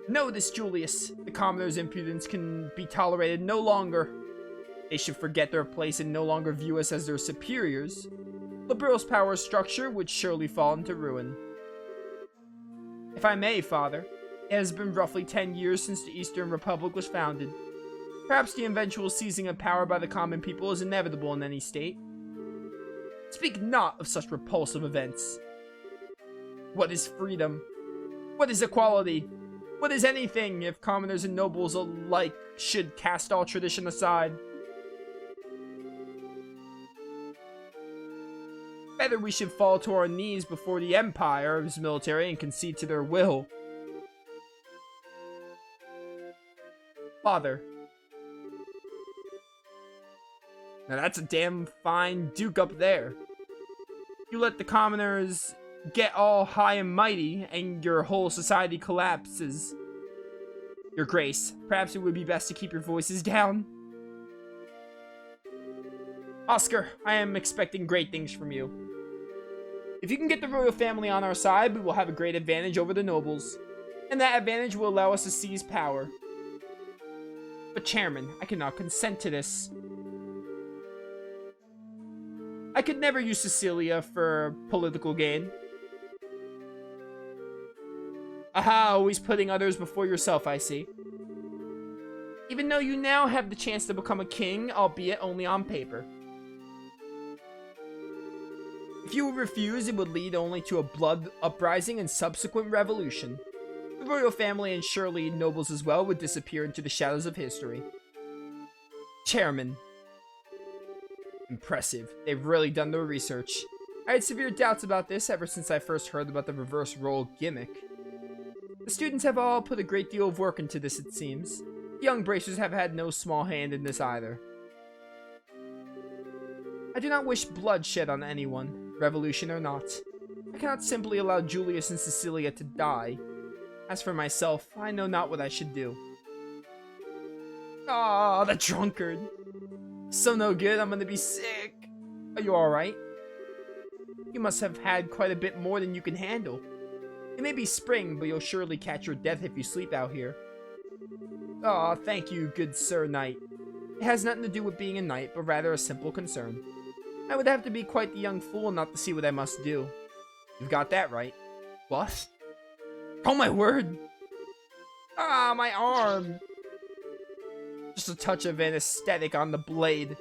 Know this, Julius. The commoner's impudence can be tolerated no longer. They should forget their place and no longer view us as their superiors. Liberal's power structure would surely fall into ruin. If I may, Father, it has been roughly 10 years since the Eastern Republic was founded. Perhaps the eventual seizing of power by the common people is inevitable in any state. Speak not of such repulsive events. What is freedom? What is equality? What is anything if commoners and nobles alike should cast all tradition aside? Better we should fall to our knees before the Empire's military and concede to their will. Father. Now that's a damn fine duke up there. You let the commoners get all high and mighty, and your whole society collapses. Your Grace, perhaps it would be best to keep your voices down. Oscar, I am expecting great things from you. If you can get the royal family on our side, we will have a great advantage over the nobles, and that advantage will allow us to seize power. But Chairman, I cannot consent to this. I could never use Cecilia for political gain. Aha, always putting others before yourself, I see. Even though you now have the chance to become a king, albeit only on paper. If you would refuse, it would lead only to a blood uprising and subsequent revolution. The royal family, and surely nobles as well, would disappear into the shadows of history. Chairman. Impressive. They've really done their research. I had severe doubts about this ever since I first heard about the reverse role gimmick. The students have all put a great deal of work into this, it seems. The young bracers have had no small hand in this either. I do not wish bloodshed on anyone, revolution or not. I cannot simply allow Julius and Cecilia to die. As for myself, I know not what I should do. Ah, the drunkard. So no good, I'm gonna be sick. Are you alright? You must have had quite a bit more than you can handle. It may be spring, but you'll surely catch your death if you sleep out here. Aw, thank you, good Sir Knight. It has nothing to do with being a knight, but rather a simple concern. I would have to be quite the young fool not to see what I must do. You've got that right. What? Oh my word! Ah, my arm! Just a touch of anesthetic on the blade.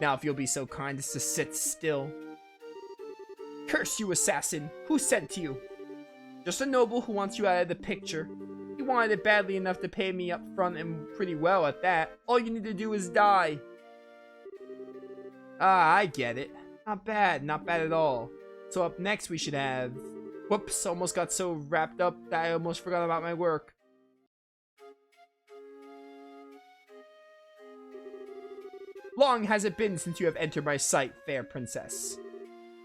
Now if you'll be so kind as to sit still. Curse you, assassin! Who sent you? Just a noble who wants you out of the picture. He wanted it badly enough to pay me up front, and pretty well at that. All you need to do is die. Ah, I get it. Not bad at all. So up next we should have... Whoops, almost got so wrapped up that I almost forgot about my work. Long has it been since you have entered my sight, fair princess.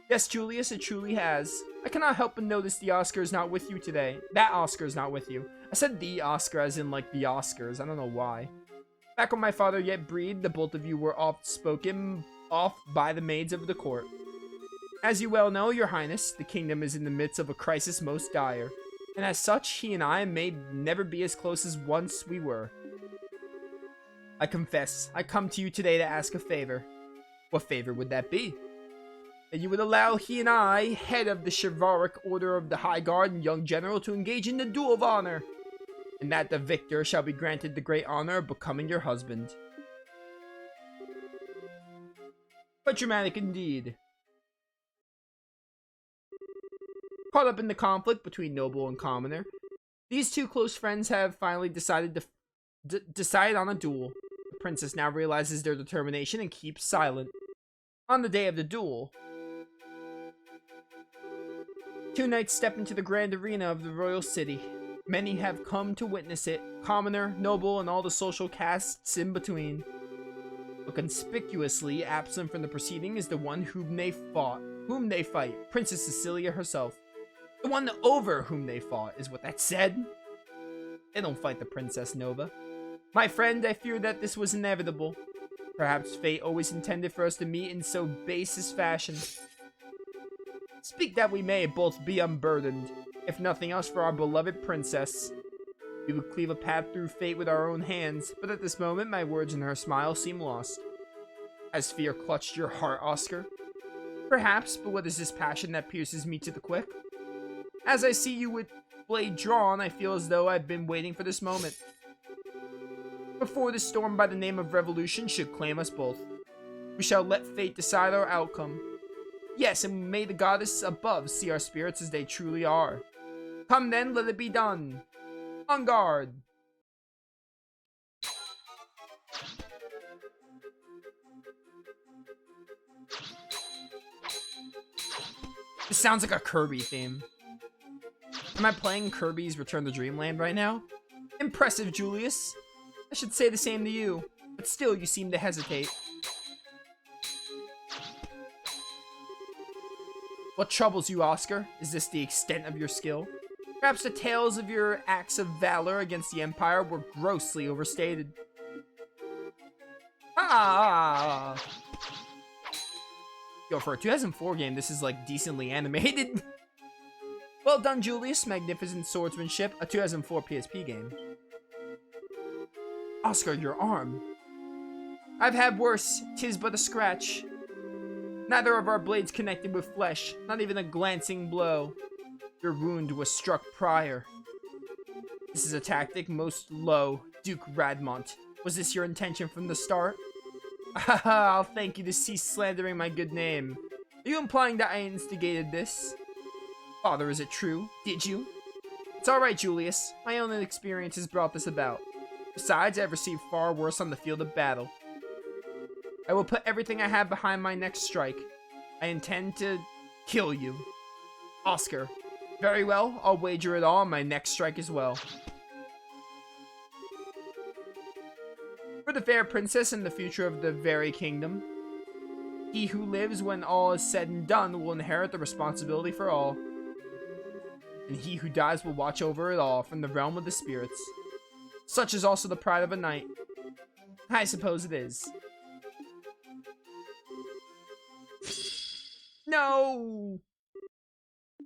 Yes, Julius, it truly has. I cannot help but notice the Oscar is not with you today. That Oscar is not with you. I said the Oscar as in like the Oscars. I don't know why. Back when my father yet breathed, the both of you were oft spoken off by the maids of the court. As you well know, your highness, the kingdom is in the midst of a crisis most dire. And as such, he and I may never be as close as once we were. I confess, I come to you today to ask a favor. What favor would that be? That you would allow he and I, head of the chivalric order of the High Guard and young general, to engage in the duel of honor. And that the victor shall be granted the great honor of becoming your husband. But dramatic indeed. Caught up in the conflict between noble and commoner, these two close friends have finally decided on a duel. The princess now realizes their determination and keeps silent. On the day of the duel, two knights step into the grand arena of the royal city. Many have come to witness it, commoner, noble, and all the social castes in between. But conspicuously absent from the proceeding is the one whom they fight, Princess Cecilia herself. The one over whom they fought is what that said. They don't fight the Princess Nova. My friend, I fear that this was inevitable. Perhaps fate always intended for us to meet in so basest fashion. Speak that we may both be unburdened, if nothing else for our beloved princess. We would cleave a path through fate with our own hands, but at this moment, my words and her smile seem lost. Has fear clutched your heart, Oscar? Perhaps, but what is this passion that pierces me to the quick? As I see you with blade drawn, I feel as though I've been waiting for this moment. Before the storm by the name of revolution should claim us both, we shall let fate decide our outcome. Yes, and may the goddess above see our spirits as they truly are. Come then, let it be done. On guard! This sounds like a Kirby theme. Am I playing Kirby's Return to Dreamland right now? Impressive, Julius. I should say the same to you, but still you seem to hesitate. What troubles you, Oscar? Is this the extent of your skill? Perhaps the tales of your acts of valor against the Empire were grossly overstated. Ah! Yo, for a 2004 game, this is like decently animated. Well done, Julius. Magnificent swordsmanship. A 2004 PSP game. Oscar, your arm. I've had worse. 'Tis but a scratch. Neither of our blades connected with flesh. Not even a glancing blow. Your wound was struck prior. This is a tactic most low. Duke Radmont. Was this your intention from the start? I'll thank you to cease slandering my good name. Are you implying that I instigated this? Father, is it true? Did you? It's alright, Julius. My own experience has brought this about. Besides, I've received far worse on the field of battle. I will put everything I have behind my next strike. I intend to kill you. Oscar. Very well, I'll wager it all on my next strike as well. For the fair princess and the future of the very kingdom. He who lives when all is said and done will inherit the responsibility for all. And he who dies will watch over it all from the realm of the spirits. Such is also the pride of a knight. I suppose it is. No!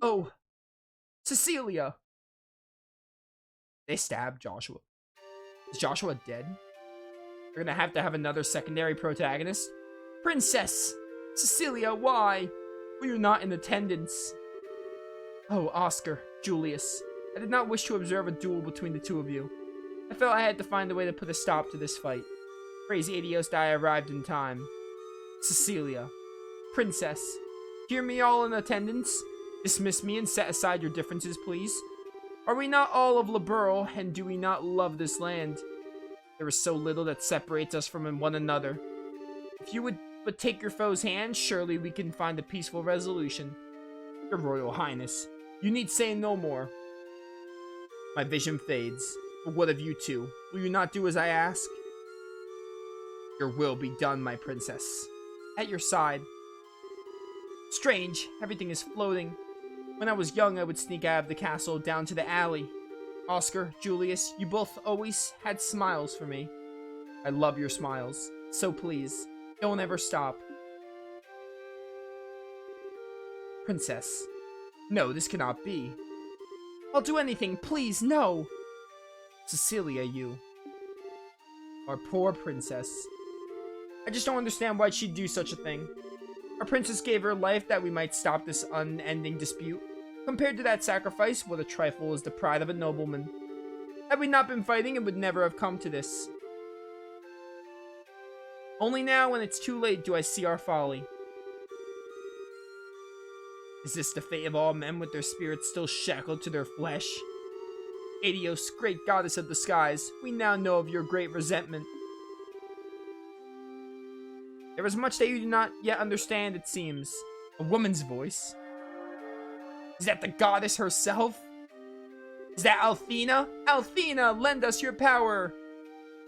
Oh. Cecilia! They stabbed Joshua. Is Joshua dead? We're gonna have to have another secondary protagonist. Princess! Cecilia, why? Were you not in attendance? Oh, Oscar, Julius. I did not wish to observe a duel between the two of you. I felt I had to find a way to put a stop to this fight. Praise Adios that I arrived in time. Cecilia. Princess. Hear me all in attendance? Dismiss me and set aside your differences, please. Are we not all of Liberl, and do we not love this land? There is so little that separates us from one another. If you would but take your foe's hand, surely we can find a peaceful resolution. Your Royal Highness, you need say no more. My vision fades. But what of you two? Will you not do as I ask? Your will be done, my princess. At your side. Strange, everything is floating. When I was young, I would sneak out of the castle down to the alley. Oscar, Julius, you both always had smiles for me. I love your smiles. So please, don't ever stop. Princess. No, this cannot be. I'll do anything, please, no! Cecilia, you. Our poor princess. I just don't understand why she'd do such a thing. Our princess gave her life that we might stop this unending dispute. Compared to that sacrifice, what a trifle is the pride of a nobleman. Had we not been fighting, it would never have come to this. Only now, when it's too late, do I see our folly. Is this the fate of all men with their spirits still shackled to their flesh? Adios, great goddess of the skies, we now know of your great resentment. There is much that you do not yet understand, it seems. A woman's voice. Is that the goddess herself? Is that Althena? Althena, lend us your power!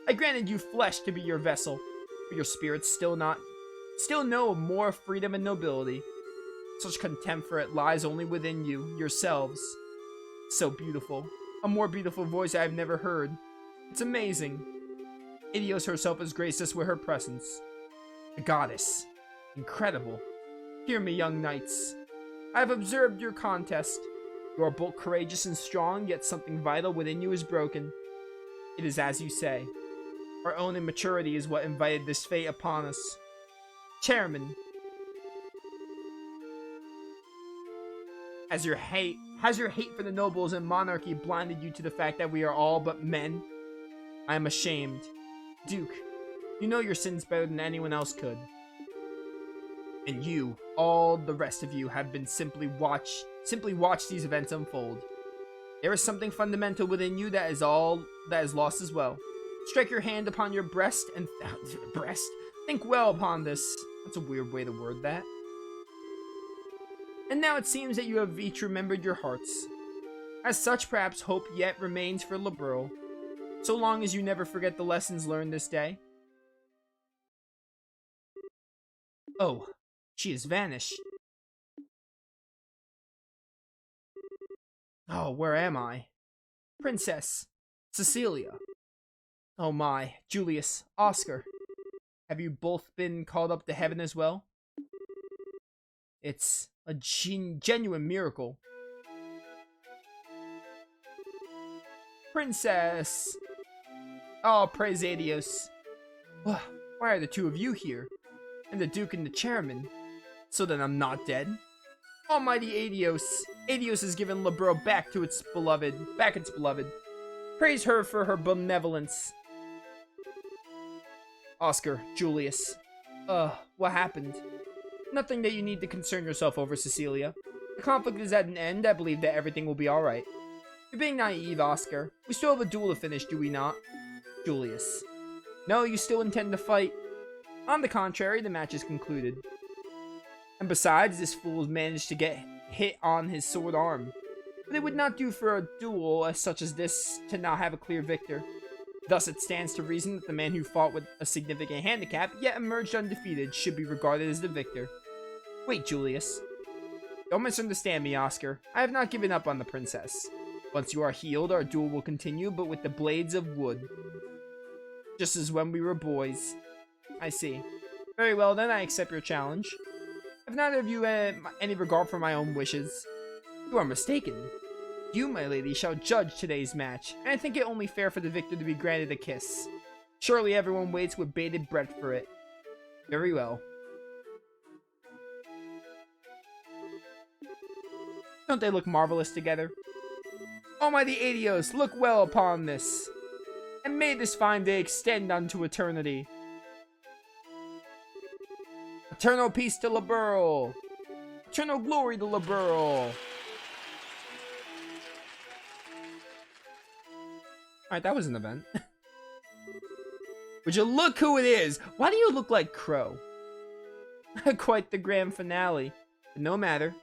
I granted you flesh to be your vessel, but your spirits still know more freedom and nobility. Such contempt for it lies only within you, yourselves. So beautiful. A more beautiful voice I have never heard. It's amazing. Idios herself has graced us with her presence. The goddess. Incredible. Hear me, young knights. I have observed your contest. You are both courageous and strong, yet something vital within you is broken. It is as you say. Our own immaturity is what invited this fate upon us. Chairman, has your hate for the nobles and monarchy blinded you to the fact that we are all but men? I am ashamed. Duke, you know your sins better than anyone else could. And you, all the rest of you, have been simply watch these events unfold. There is something fundamental within you that is lost as well. Strike your hand upon your breast and think well upon this. That's a weird way to word that. And now it seems that you have each remembered your hearts. As such, perhaps hope yet remains for Liberl, so long as you never forget the lessons learned this day. Oh, she has vanished. Oh, where am I? Princess Cecilia. Oh my, Julius, Oscar. Have you both been called up to heaven as well? It's a genuine miracle. Princess! Oh, praise Adios. Why are the two of you here? And the Duke and the Chairman? So that I'm not dead? Almighty Adios! Adios has given Liberl back its beloved. Praise her for her benevolence. Oscar, Julius. What happened? Nothing that you need to concern yourself over, Cecilia. The conflict is at an end. I believe that everything will be alright. You're being naive, Oscar. We still have a duel to finish, do we not? Julius. No, you still intend to fight. On the contrary, the match is concluded. And besides, this fool has managed to get hit on his sword arm. But it would not do for a duel such as this to not have a clear victor. Thus, it stands to reason that the man who fought with a significant handicap, yet emerged undefeated, should be regarded as the victor. Wait, Julius. Don't misunderstand me, Oscar. I have not given up on the princess. Once you are healed, our duel will continue, but with the blades of wood. Just as when we were boys. I see. Very well, then, I accept your challenge. Have neither of you any regard for my own wishes? You are mistaken. You, my lady, shall judge today's match, and I think it only fair for the victor to be granted a kiss. Surely everyone waits with bated breath for it. Very well. Don't they look marvelous together? Almighty Adios, look well upon this, and may this fine day extend unto eternity. Eternal peace to Liberl! Eternal glory to Liberl! Alright, that was an event. Would you look who it is? Why do you look like Crow? Quite the grand finale. But no matter.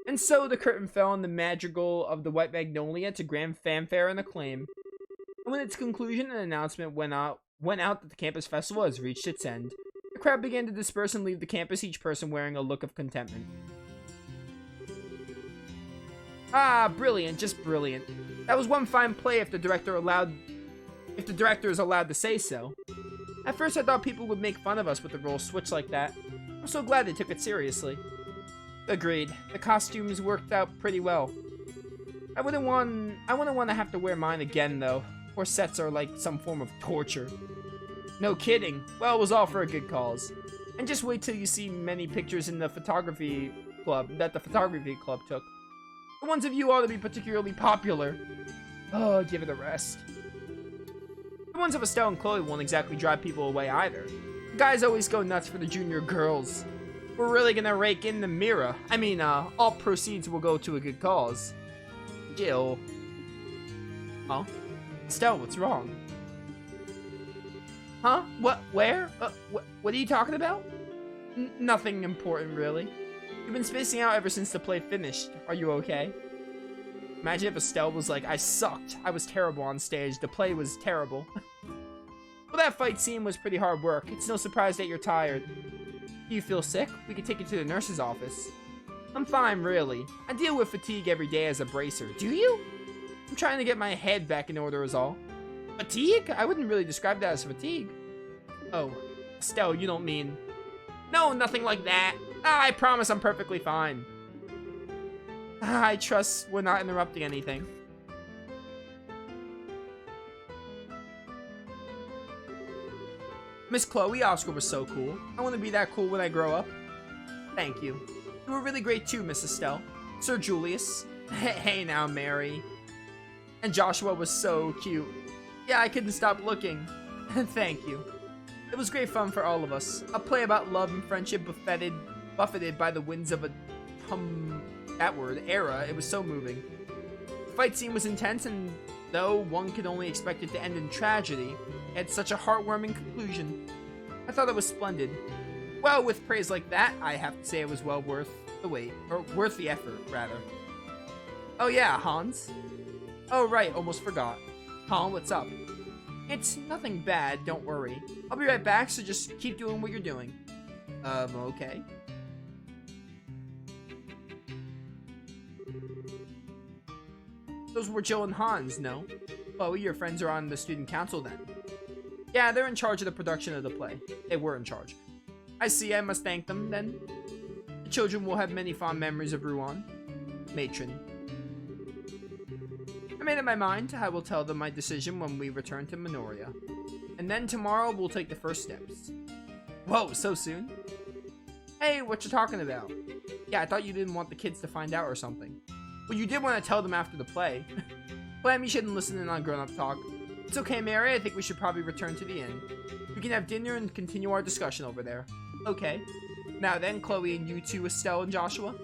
And so the curtain fell on the madrigal of the White Magnolia to grand fanfare and acclaim. And when its conclusion, an announcement went out that the campus festival has reached its end. The crowd began to disperse and leave the campus, each person wearing a look of contentment. Ah, brilliant, just brilliant. That was one fine play if the director is allowed to say so. At first I thought people would make fun of us with the role switch like that. I'm so glad they took it seriously. Agreed. The costumes worked out pretty well. I wouldn't want to have to wear mine again though. Corsets are like some form of torture. No kidding. Well, it was all for a good cause. And just wait till you see many pictures in the photography club took. The ones of you ought to be particularly popular. Oh, give it a rest. The ones of Estelle and Chloe won't exactly drive people away either. The guys always go nuts for the junior girls. We're really gonna rake in the mirror. I mean, all proceeds will go to a good cause. Jill. Huh? Estelle, what's wrong? Huh? What? Where? What are you talking about? Nothing important, really. You've been spacing out ever since the play finished. Are you okay? Imagine if Estelle was like, I sucked. I was terrible on stage. The play was terrible. Well, that fight scene was pretty hard work. It's no surprise that you're tired. Do you feel sick? We could take you to the nurse's office. I'm fine, really. I deal with fatigue every day as a bracer. Do you? I'm trying to get my head back in order is all. Fatigue? I wouldn't really describe that as fatigue. Oh, Estelle, you don't mean... No, nothing like that. I promise I'm perfectly fine. I trust we're not interrupting anything. Miss Chloe, Oscar was so cool. I want to be that cool when I grow up. Thank you. You were really great too, Miss Estelle. Sir Julius. Hey now, Mary. And Joshua was so cute. Yeah, I couldn't stop looking. Thank you. It was great fun for all of us. A play about love and friendship buffeted by the winds of a era. It was so moving. The fight scene was intense, and though one could only expect it to end in tragedy, it had such a heartwarming conclusion. I thought it was splendid. Well, with praise like that, I have to say it was well worth the wait, or worth the effort, rather. Oh yeah, Hans. Oh right, almost forgot. Han, what's up? It's nothing bad, don't worry. I'll be right back, so just keep doing what you're doing. Okay. Those were Jill and Hans, no? Chloe, your friends are on the student council then? Yeah, they're in charge of the production of the play. They were in charge. I see, I must thank them, then. The children will have many fond memories of Rouen. Matron. I made up my mind. I will tell them my decision when we return to Minoria. And then tomorrow we'll take the first steps. Whoa, so soon? Hey, what you talking about? Yeah, I thought you didn't want the kids to find out or something. Well, you did want to tell them after the play. Clem, you shouldn't listen in on grown-up talk. It's okay, Mary. I think we should probably return to the inn. We can have dinner and continue our discussion over there. Okay. Now then, Chloe and you two, Estelle and Joshua.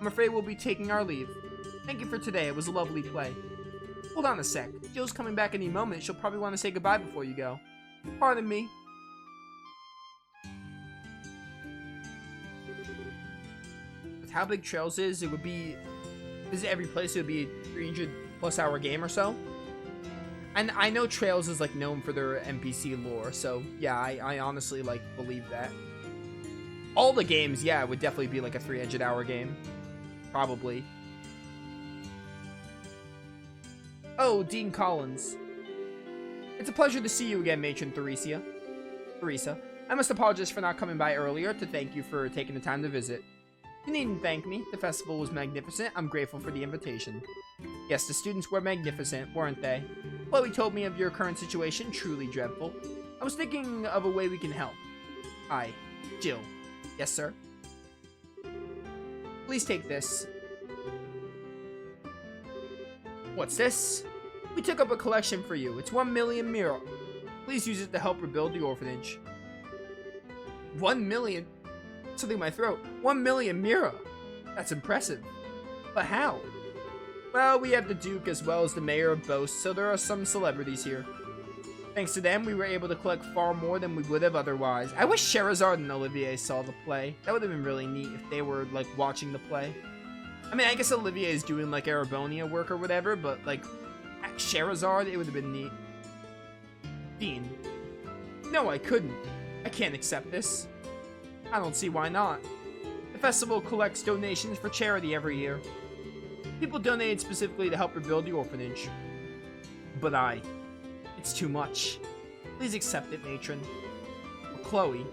I'm afraid we'll be taking our leave. Thank you for today. It was a lovely play. Hold on a sec. Jill's coming back any moment. She'll probably want to say goodbye before you go. Pardon me. With how big Trails is, it would be... Visit every place, it would be a 300+ hour game or so. And I know Trails is like known for their NPC lore, so yeah, I honestly like believe that. All the games, yeah, it would definitely be like a 300-hour game. Probably. Oh, Dean Collins. It's a pleasure to see you again, Matron Theresa. I must apologize for not coming by earlier to thank you for taking the time to visit. You needn't thank me. The festival was magnificent. I'm grateful for the invitation. Yes, the students were magnificent, weren't they? Chloe told me of your current situation, truly dreadful. I was thinking of a way we can help. Hi, Jill. Yes, sir? Please take this. What's this? We took up a collection for you. It's 1 million mira. Please use it to help rebuild the orphanage. 1 million? Something in my throat. 1 million mira. That's impressive. But how? Well, we have the Duke as well as the Mayor of Boast, so there are some celebrities here. Thanks to them, we were able to collect far more than we would have otherwise. I wish Sherazade and Olivier saw the play. That would have been really neat if they were, like, watching the play. I mean, I guess Olivier is doing, like, Arabonia work or whatever, but, like, Sherazade, it would have been neat. Dean. No, I couldn't. I can't accept this. I don't see why not. The festival collects donations for charity every year. People donated specifically to help rebuild the orphanage. But it's too much. Please accept it, Matron. Well, Chloe,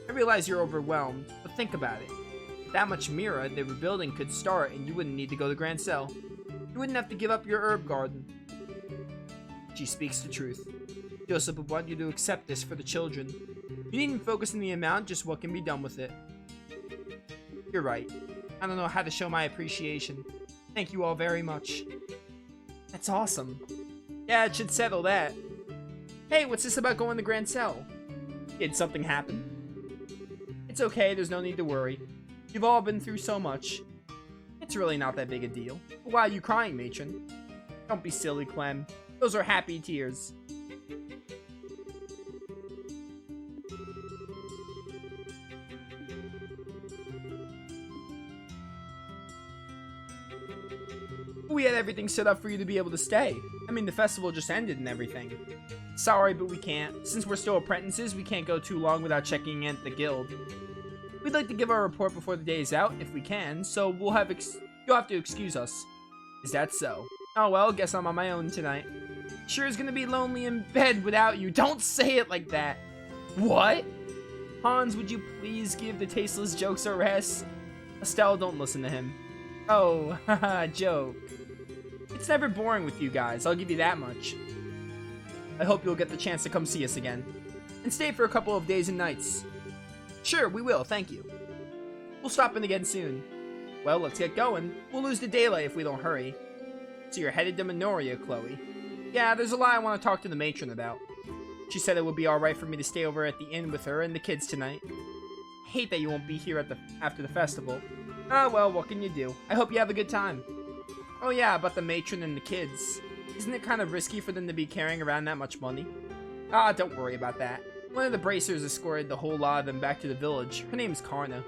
I realize you're overwhelmed, but think about it. That much mira, the rebuilding could start and you wouldn't need to go to Grand Cell. You wouldn't have to give up your herb garden. She speaks the truth. Joseph would want you to accept this for the children. You needn't focus on the amount, just what can be done with it. You're right. I don't know how to show my appreciation. Thank you all very much. That's awesome. Yeah, it should settle that. Hey, what's this about going to Grand Cell? Did something happen? It's okay, there's no need to worry. You've all been through so much. It's really not that big a deal. Why are you crying, Matron? Don't be silly, Clem. Those are happy tears. We had everything set up for you to be able to stay. I mean, the festival just ended and everything. Sorry, but we can't. Since we're still apprentices, we can't go too long without checking in at the guild. We'd like to give our report before the day is out, if we can, so you'll have to excuse us. Is that so? Oh well, guess I'm on my own tonight. Sure is gonna be lonely in bed without you. Don't say it like that. What? Hans, would you please give the tasteless jokes a rest? Estelle, don't listen to him. Oh, haha, joke. It's never boring with you guys, I'll give you that much. I hope you'll get the chance to come see us again. and stay for a couple of days and nights. Sure, we will, thank you. We'll stop in again soon. Well, let's get going. We'll lose the daylight if we don't hurry. So you're headed to Minoria, Chloe. Yeah, there's a lot I want to talk to the matron about. She said it would be alright for me to stay over at the inn with her and the kids tonight. Hate that you won't be here after the festival. Ah, well, what can you do? I hope you have a good time. Oh yeah, about the matron and the kids. Isn't it kind of risky for them to be carrying around that much money? Ah, don't worry about that. One of the bracers escorted the whole lot of them back to the village. Her name's Karna.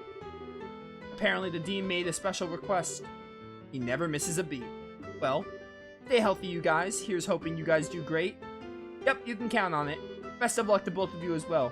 Apparently the dean made a special request. He never misses a beat. Well, stay healthy, you guys. Here's hoping you guys do great. Yep, you can count on it. Best of luck to both of you as well.